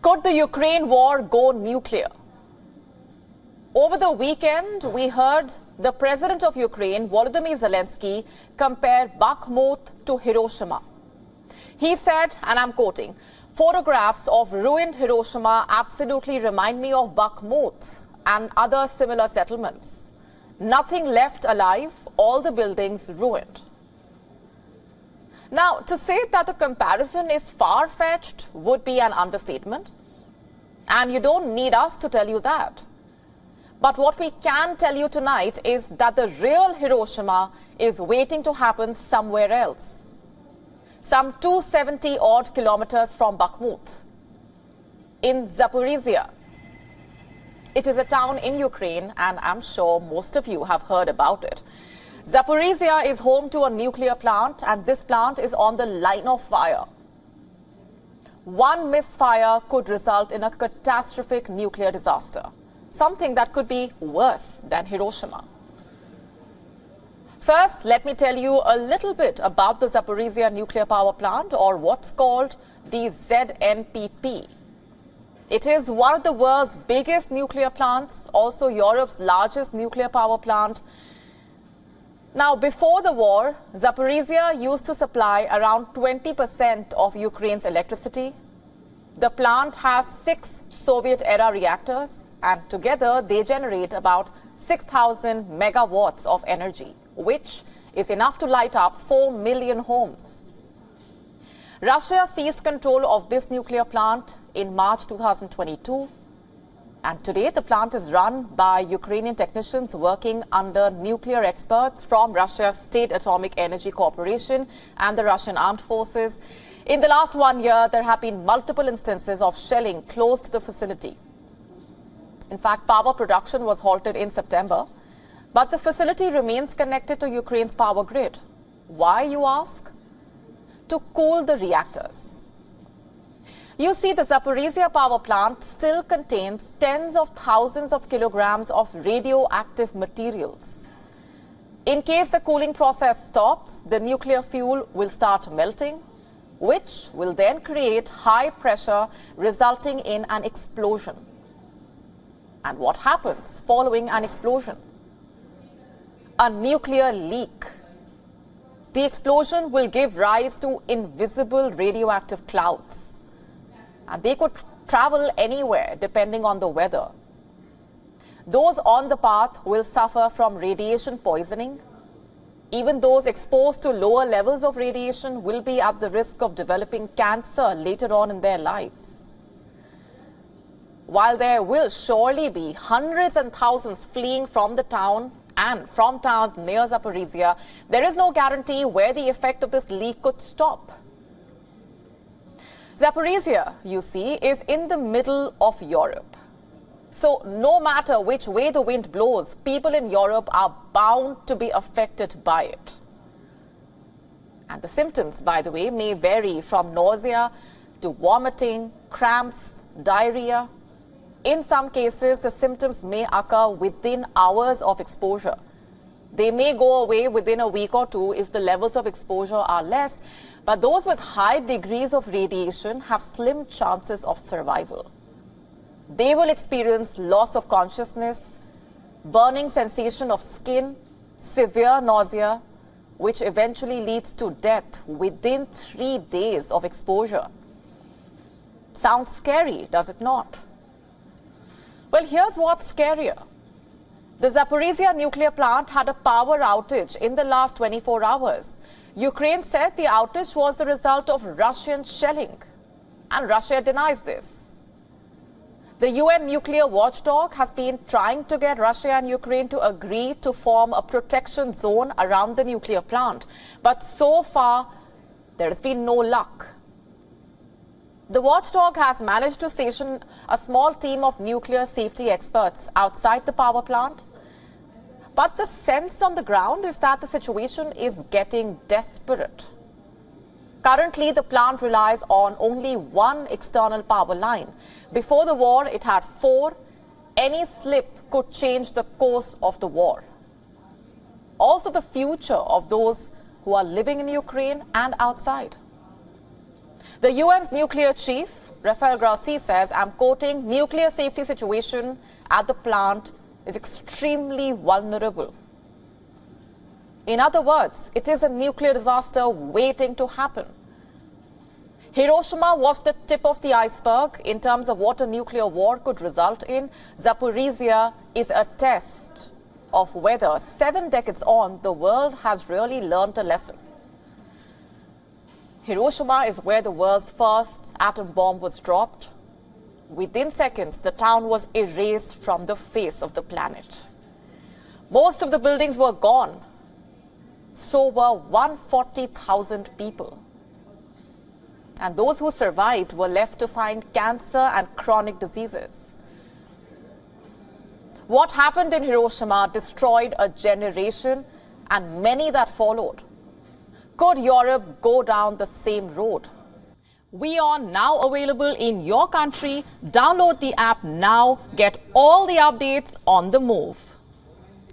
Could the Ukraine war go nuclear? Over the weekend, we heard the President of Ukraine, Volodymyr Zelensky, compare Bakhmut to Hiroshima. He said, and I'm quoting, "Photographs of ruined Hiroshima absolutely remind me of Bakhmut and other similar settlements. Nothing left alive, all the buildings ruined." Now, to say that the comparison is far-fetched would be an understatement. And you don't need us to tell you that. But what we can tell you tonight is that the real Hiroshima is waiting to happen somewhere else. Some 270-odd kilometers from Bakhmut, in Zaporizhzhia. It is a town in Ukraine, and I'm sure most of you have heard about it. Zaporizhzhia is home to a nuclear plant, and this plant is on the line of fire. One misfire could result in a catastrophic nuclear disaster, something that could be worse than Hiroshima. First, let me tell you a little bit about the Zaporizhzhia nuclear power plant, or what's called the ZNPP. It is one of the world's biggest nuclear plants, also Europe's largest nuclear power plant. Now, before the war, Zaporizhzhia used to supply around 20% of Ukraine's electricity. The plant has 6 Soviet-era reactors, and together they generate about 6,000 megawatts of energy, which is enough to light up 4 million homes. Russia seized control of this nuclear plant in March 2022. And today, the plant is run by Ukrainian technicians working under nuclear experts from Russia's State Atomic Energy Corporation and the Russian Armed Forces. In the last 1 year, there have been multiple instances of shelling close to the facility. In fact, power production was halted in September, but the facility remains connected to Ukraine's power grid. Why, you ask? To cool the reactors. You see, the Zaporizhzhia power plant still contains tens of thousands of kilograms of radioactive materials. In case the cooling process stops, the nuclear fuel will start melting, which will then create high pressure, resulting in an explosion. And what happens following an explosion? A nuclear leak. The explosion will give rise to invisible radioactive clouds. And they could travel anywhere depending on the weather. Those on the path will suffer from radiation poisoning. Even those exposed to lower levels of radiation will be at the risk of developing cancer later on in their lives. While there will surely be hundreds and thousands fleeing from the town and from towns near Zaporizhzhia, there is no guarantee where the effect of this leak could stop. Zaporizhzhia, you see, is in the middle of Europe. So no matter which way the wind blows, people in Europe are bound to be affected by it. And the symptoms, by the way, may vary from nausea to vomiting, cramps, diarrhea. In some cases, the symptoms may occur within hours of exposure. They may go away within a week or two if the levels of exposure are less, but those with high degrees of radiation have slim chances of survival. They will experience loss of consciousness, burning sensation of skin, severe nausea, which eventually leads to death within 3 days of exposure. Sounds scary, does it not? Well, here's what's scarier. The Zaporizhzhia nuclear plant had a power outage in the last 24 hours. Ukraine said the outage was the result of Russian shelling, and Russia denies this. The UN nuclear watchdog has been trying to get Russia and Ukraine to agree to form a protection zone around the nuclear plant, but so far there has been no luck. The watchdog has managed to station a small team of nuclear safety experts outside the power plant. But the sense on the ground is that the situation is getting desperate. Currently, the plant relies on only one external power line. Before the war, it had 4. Any slip could change the course of the war. Also, the future of those who are living in Ukraine and outside. The UN's nuclear chief, Rafael Grossi, says, I'm quoting, nuclear safety situation at the plant is extremely vulnerable. In other words, it is a nuclear disaster waiting to happen. Hiroshima was the tip of the iceberg in terms of what a nuclear war could result in. Zaporizhzhia is a test of whether 7 decades on, the world has really learned a lesson. Hiroshima is where the world's first atom bomb was dropped. Within seconds, the town was erased from the face of the planet. Most of the buildings were gone. So were 140,000 people. And those who survived were left to find cancer and chronic diseases. What happened in Hiroshima destroyed a generation and many that followed. Could Europe go down the same road? WION now available in your country. Download the app now. Get all the updates on the move.